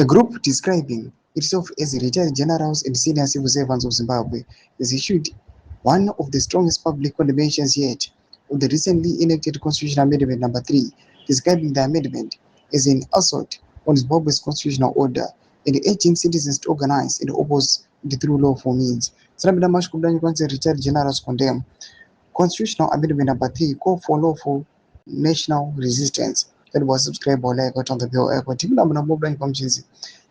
A group describing itself as retired generals and senior civil servants of Zimbabwe has issued one of the strongest public condemnations yet of the recently enacted Constitutional Amendment Number 3, describing the amendment as an assault on Zimbabwe's constitutional order and urging citizens to organize and oppose it through lawful means. Sanabila Mashkubdani retired generals condemn Constitutional Amendment Number 3 call for lawful national resistance. That was subscribed by like on the bill.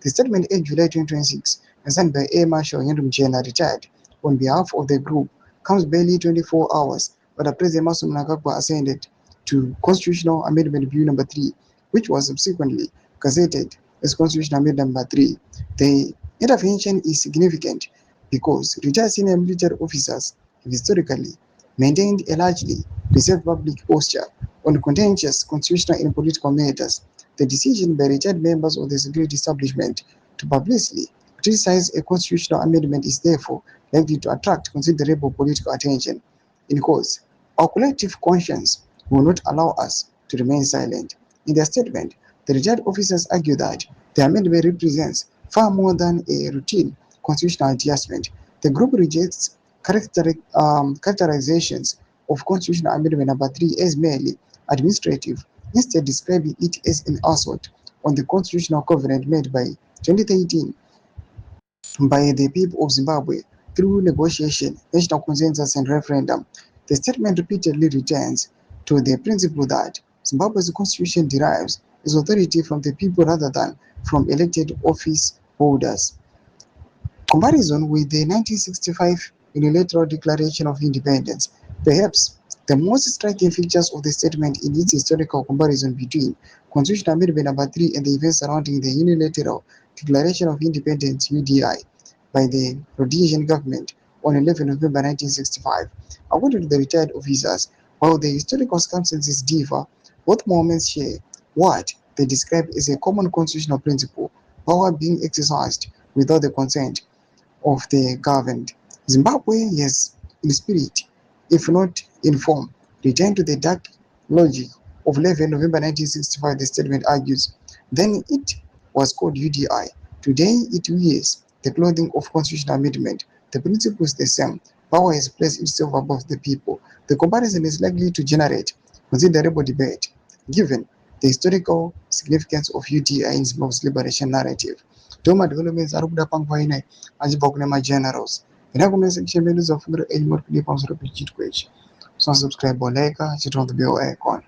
The statement in July 2026 and signed by Air Marshal Yandum Jena retired on behalf of the group comes barely 24 hours, but the President mnangagwa ascended to Constitutional Amendment Bill Number 3, which was subsequently gazetted as Constitutional Amendment Number 3. The intervention is significant because retired senior military officers have historically maintained a largely reserved public posture on contentious constitutional and political matters. The decision by retired members of the security establishment to publicly criticize a constitutional amendment is therefore likely to attract considerable political attention. In cause, our collective conscience will not allow us to remain silent. In their statement, the retired officers argue that the amendment represents far more than a routine constitutional adjustment. The group rejects characterizations of Constitutional Amendment Number 3 as merely administrative, instead describing it as an assault on the constitutional covenant made by 2013 by the people of Zimbabwe through negotiation, national consensus, and referendum. The statement repeatedly returns to the principle that Zimbabwe's constitution derives its authority from the people rather than from elected office holders. Comparison with the 1965 Unilateral Declaration of Independence. Perhaps the most striking features of the statement in its historical comparison between Constitutional Amendment Number 3 and the events surrounding the Unilateral Declaration of Independence (UDI) by the Rhodesian government on 11 November 1965. According to the retired officers, while the historical circumstances differ, both moments share what they describe as a common constitutional principle: power being exercised without the consent of the governed. Zimbabwe has, in spirit, if not in form, returned to the dark logic of 11 November 1965, the statement argues. Then it was called UDI. Today it wears the clothing of constitutional amendment. The principle is the same. Power has placed itself above the people. The comparison is likely to generate considerable debate, given the historical significance of UDI in Zimbabwe's liberation narrative. Toma developments are kuda panguva inai achibva kune magenerals. Ndinakomesa kuchemberedza fundo yenyu muri kudipa musoro pechitwechi. So subscribe or like, hit on the bell icon.